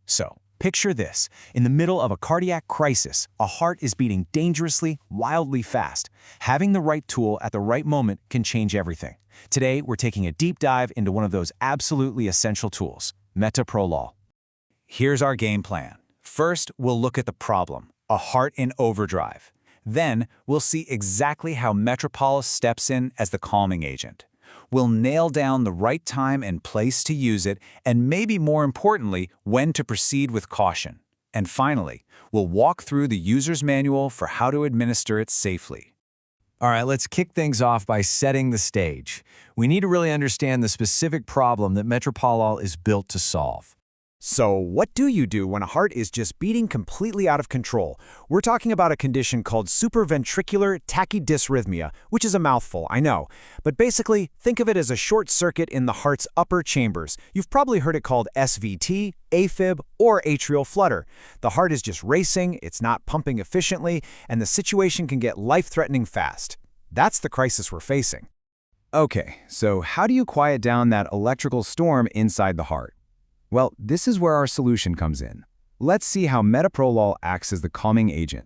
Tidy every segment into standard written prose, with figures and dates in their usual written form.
So, picture this. In the middle of a cardiac crisis, a heart is beating dangerously, wildly fast. Having the right tool at the right moment can change everything. Today, we're taking a deep dive into one of those absolutely essential tools, Metoprolol. Here's our game plan. First, we'll look at the problem, a heart in overdrive. Then, we'll see exactly how Metoprolol steps in as the calming agent. We'll nail down the right time and place to use it, and maybe more importantly, when to proceed with caution. And finally, we'll walk through the user's manual for how to administer it safely. All right, let's kick things off by setting the stage. We need to really understand the specific problem that Metoprolol is built to solve. So what do you do when a heart is just beating completely out of control? We're talking about a condition called supraventricular tachydysrhythmia, which is a mouthful, I know. But basically, think of it as a short circuit in the heart's upper chambers. You've probably heard it called SVT, AFib, or atrial flutter. The heart is just racing, it's not pumping efficiently, and the situation can get life-threatening fast. That's the crisis we're facing. Okay, so how do you quiet down that electrical storm inside the heart? Well, this is where our solution comes in. Let's see how Metoprolol acts as the calming agent.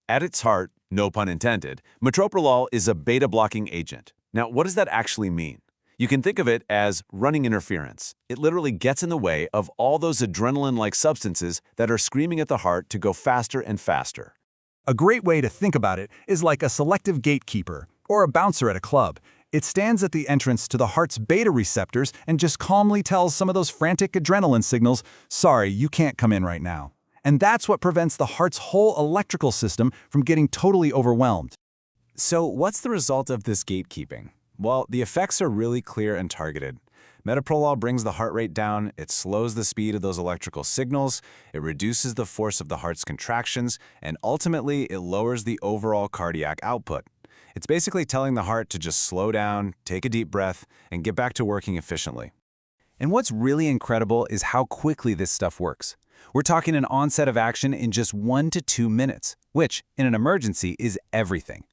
At its heart, no pun intended, metoprolol is a beta-blocking agent. Now, what does that actually mean? You can think of it as running interference. It literally gets in the way of all those adrenaline-like substances that are screaming at the heart to go faster and faster. A great way to think about it is like a selective gatekeeper, or a bouncer at a club. It stands at the entrance to the heart's beta receptors and just calmly tells some of those frantic adrenaline signals, sorry, you can't come in right now. And that's what prevents the heart's whole electrical system from getting totally overwhelmed. So what's the result of this gatekeeping? Well, the effects are really clear and targeted. Metoprolol brings the heart rate down, it slows the speed of those electrical signals, it reduces the force of the heart's contractions, and ultimately it lowers the overall cardiac output. It's basically telling the heart to just slow down, take a deep breath, and get back to working efficiently. And what's really incredible is how quickly this stuff works. We're talking an onset of action in just 1 to 2 minutes, which, in an emergency, is everything.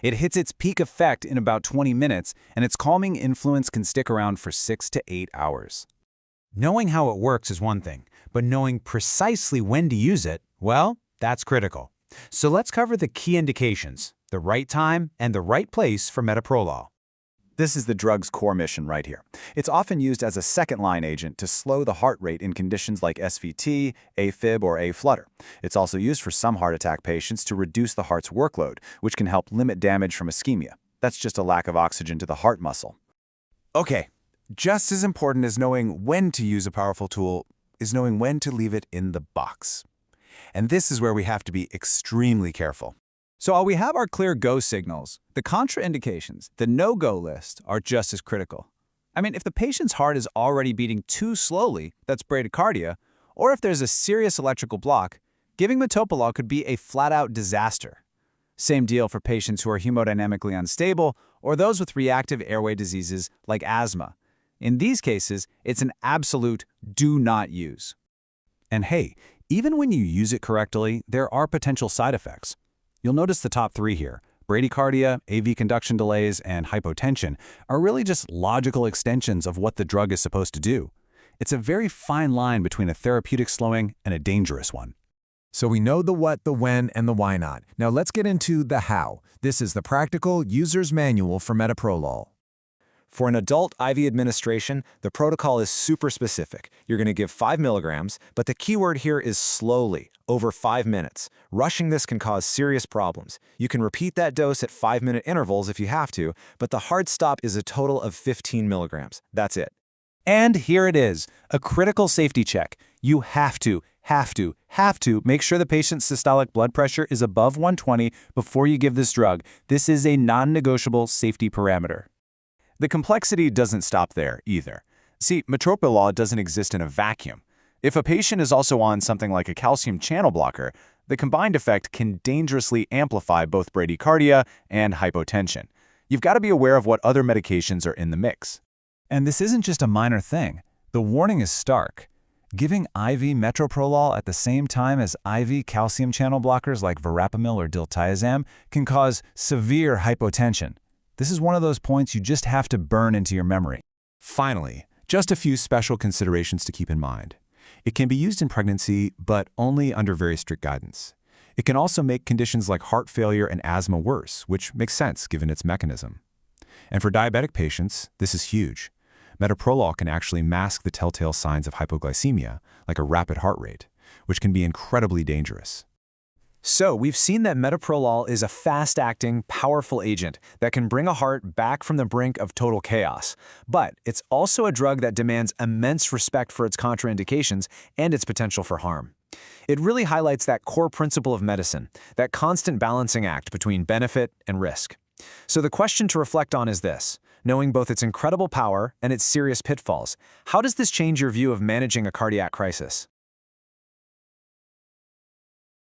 It hits its peak effect in about 20 minutes, and its calming influence can stick around for 6 to 8 hours. Knowing how it works is one thing, but knowing precisely when to use it, well, that's critical. So let's cover the key indications, the right time and the right place for Metoprolol. This is the drug's core mission right here. It's often used as a second-line agent to slow the heart rate in conditions like SVT, AFib, or A-flutter. It's also used for some heart attack patients to reduce the heart's workload, which can help limit damage from ischemia. That's just a lack of oxygen to the heart muscle. Okay, just as important as knowing when to use a powerful tool is knowing when to leave it in the box. And this is where we have to be extremely careful. So while we have our clear go signals, the contraindications, the no-go list, are just as critical. I mean, if the patient's heart is already beating too slowly, that's bradycardia, or if there's a serious electrical block, giving metoprolol could be a flat-out disaster. Same deal for patients who are hemodynamically unstable or those with reactive airway diseases like asthma. In these cases, it's an absolute do not use. And hey, even when you use it correctly, there are potential side effects. You'll notice the top 3 here. Bradycardia, AV conduction delays, and hypotension are really just logical extensions of what the drug is supposed to do. It's a very fine line between a therapeutic slowing and a dangerous one. So we know the what, the when, and the why not. Now let's get into the how. This is the practical user's manual for Metoprolol. For an adult IV administration, the protocol is super specific. You're going to give 5 milligrams, but the keyword here is slowly, over 5 minutes. Rushing this can cause serious problems. You can repeat that dose at 5-minute intervals if you have to, but the hard stop is a total of 15 milligrams. That's it. And here it is, a critical safety check. You have to make sure the patient's systolic blood pressure is above 120 before you give this drug. This is a non-negotiable safety parameter. The complexity doesn't stop there either. See, metoprolol doesn't exist in a vacuum. If a patient is also on something like a calcium channel blocker, the combined effect can dangerously amplify both bradycardia and hypotension. You've got to be aware of what other medications are in the mix. And this isn't just a minor thing. The warning is stark. Giving IV metoprolol at the same time as IV calcium channel blockers like verapamil or diltiazem can cause severe hypotension. This is one of those points you just have to burn into your memory. Finally, just a few special considerations to keep in mind. It can be used in pregnancy, but only under very strict guidance. It can also make conditions like heart failure and asthma worse, which makes sense given its mechanism. And for diabetic patients, this is huge. Metoprolol can actually mask the telltale signs of hypoglycemia, like a rapid heart rate, which can be incredibly dangerous. So, we've seen that metoprolol is a fast-acting, powerful agent that can bring a heart back from the brink of total chaos. But it's also a drug that demands immense respect for its contraindications and its potential for harm. It really highlights that core principle of medicine, that constant balancing act between benefit and risk. So the question to reflect on is this: knowing both its incredible power and its serious pitfalls, how does this change your view of managing a cardiac crisis?